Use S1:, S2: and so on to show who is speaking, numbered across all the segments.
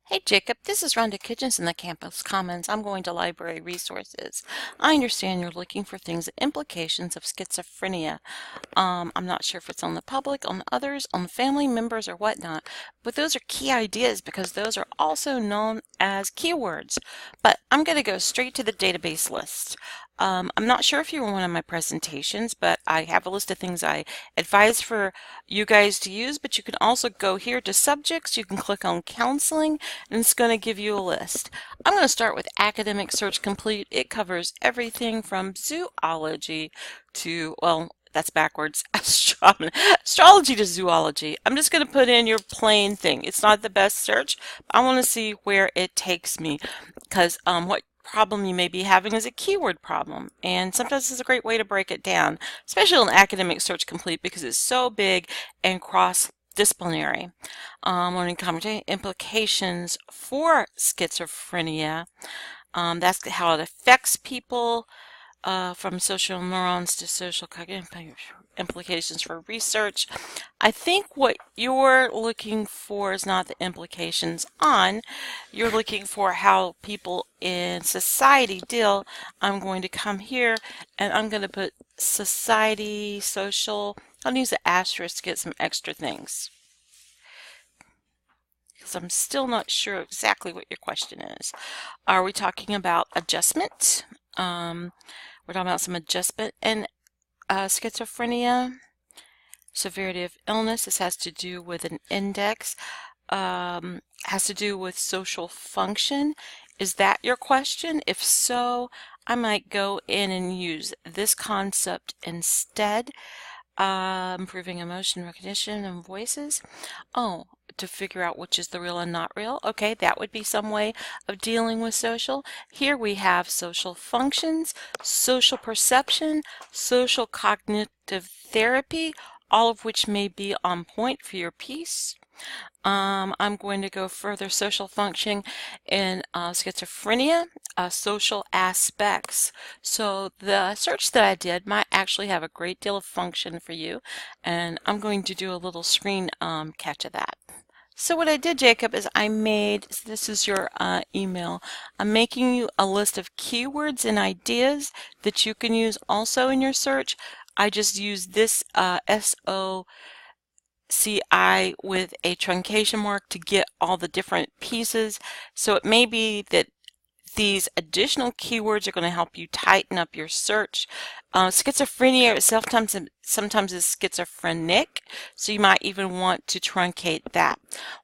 S1: Hey Jacob, this is Rhonda Kitchens in the Campus Commons. I'm going to library resources. I understand you're looking for things, implications of schizophrenia. I'm not sure if it's on the public, on others, on family members, or whatnot, but those are key ideas because those are also known as keywords. But I'm going to go straight to the database list. I'm not sure if you were one of my presentations, but I have a list of things I advise for you guys to use, but you can also go here to subjects, you can click on counseling, and it's going to give you a list. I'm going to start with Academic Search Complete. It covers everything from zoology to, well, that's backwards, astrology to zoology. I'm just going to put in your plain thing. It's not the best search. I want to see where it takes me because what problem you may be having is a keyword problem, and sometimes it's a great way to break it down, especially on Academic Search Complete because it's so big and cross-disciplinary. Learning competency implications for schizophrenia. That's how it affects people. From social neurons to social cognitive implications for research. I think what you're looking for is not the implications on, you're looking for how people in society deal. I'm going to come here and I'm going to put society, social, I'll use an asterisk to get some extra things, because I'm still not sure exactly what your question is. Are we talking about adjustment? We're talking about some adjustment in schizophrenia, severity of illness. This has to do with an index, has to do with social function. Is that your question? If so, I might go in and use this concept instead. Improving emotion recognition and voices. Oh, to figure out which is the real and not real. Okay, that would be some way of dealing with social. Here we have social functions, social perception, social cognitive therapy, all of which may be on point for your piece. I'm going to go further social functioning in schizophrenia, social aspects. So the search that I did might actually have a great deal of function for you, and I'm going to do a little screen catch of that. So what I did, Jacob, is I made, so this is your email, I'm making you a list of keywords and ideas that you can use also in your search. I just used this SOCI with a truncation mark to get all the different pieces. So it may be that these additional keywords are going to help you tighten up your search. Schizophrenia sometimes is schizophrenic, so you might even want to truncate that.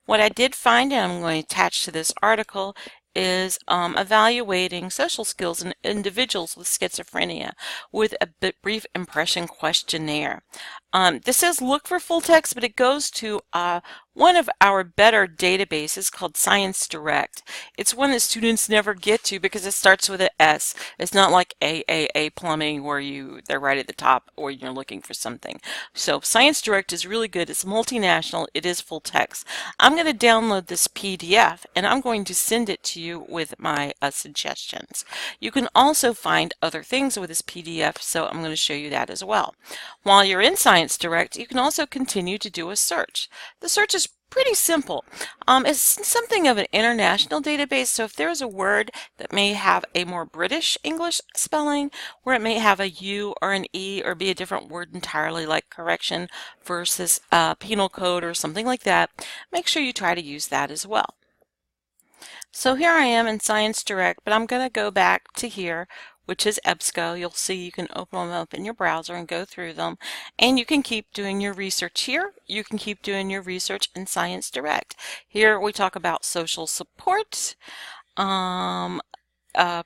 S1: What I did find, and I'm going to attach to this article, is evaluating social skills in individuals with schizophrenia with a brief impression questionnaire. This says look for full text, but it goes to one of our better databases called Science Direct. It's one that students never get to because it starts with an S. It's not like AAA plumbing where they're right at the top or you're looking for something. So Science Direct is really good. It's multinational. It is full text. I'm going to download this PDF and I'm going to send it to you with my suggestions. You can also find other things with this PDF, so I'm going to show you that as well. While you're in Science Direct, you can also continue to do a search. The search is pretty simple. It's something of an international database, so if there's a word that may have a more British English spelling, where it may have a U or an E or be a different word entirely, like correction versus penal code or something like that, make sure you try to use that as well. So here I am in Science Direct, but I'm going to go back to here, which is EBSCO. You'll see you can open them up in your browser and go through them. And you can keep doing your research here. You can keep doing your research in Science Direct. Here we talk about social support,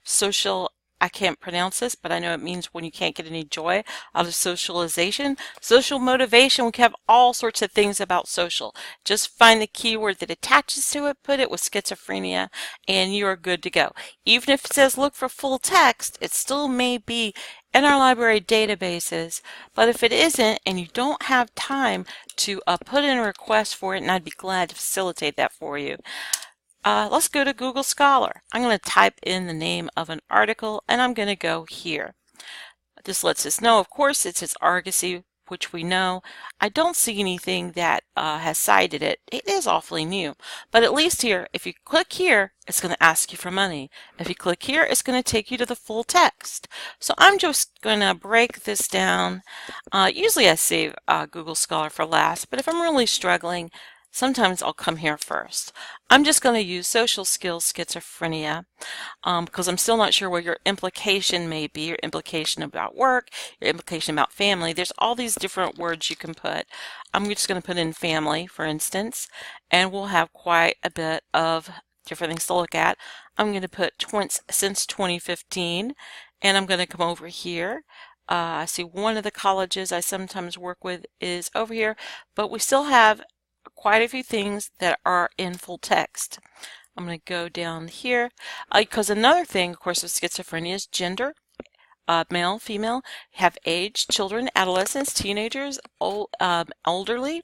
S1: social, I can't pronounce this, but I know it means when you can't get any joy out of socialization. Social motivation, we can have all sorts of things about social. Just find the keyword that attaches to it, put it with schizophrenia, and you are good to go. Even if it says look for full text, it still may be in our library databases, but if it isn't and you don't have time to put in a request for it, and I'd be glad to facilitate that for you, let's go to Google Scholar. I'm going to type in the name of an article and I'm going to go here. This lets us know, of course, it's its Argosy which we know. I don't see anything that has cited it. It is awfully new. But at least here, if you click here, it's going to ask you for money. If you click here, it's going to take you to the full text. So I'm just going to break this down. Usually I save Google Scholar for last, but if I'm really struggling, sometimes I'll come here first. I'm just going to use social skills schizophrenia because I'm still not sure where your implication may be, your implication about work, your implication about family. There's all these different words you can put. I'm just going to put in family, for instance, and we'll have quite a bit of different things to look at. I'm going to put since 2015, and I'm going to come over here. I see one of the colleges I sometimes work with is over here, but we still have quite a few things that are in full text. I'm going to go down here because another thing, of course, with schizophrenia is gender, male, female, have age, children, adolescents, teenagers, elderly.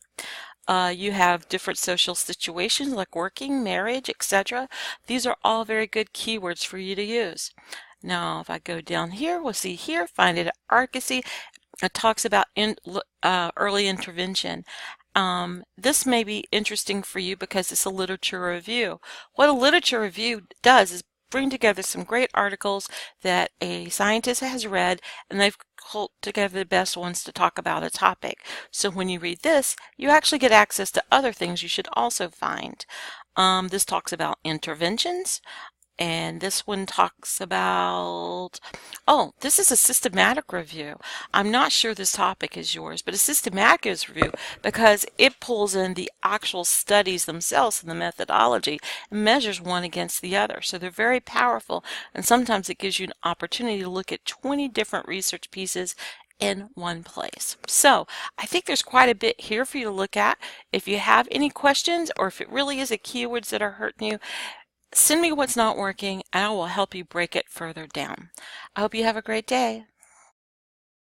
S1: You have different social situations like working, marriage, etc. These are all very good keywords for you to use. Now, if I go down here, we'll see here, find it advocacy. It talks about early intervention. This may be interesting for you because it's a literature review. What a literature review does is bring together some great articles that a scientist has read, and they've pulled together the best ones to talk about a topic. So when you read this, you actually get access to other things you should also find. This talks about interventions. And this one talks about, oh, this is a systematic review. I'm not sure this topic is yours, but a systematic review because it pulls in the actual studies themselves and the methodology and measures one against the other. So they're very powerful, and sometimes it gives you an opportunity to look at 20 different research pieces in one place. So I think there's quite a bit here for you to look at. If you have any questions or if it really is a keywords that are hurting you, send me what's not working and I will help you break it further down. I hope you have a great day.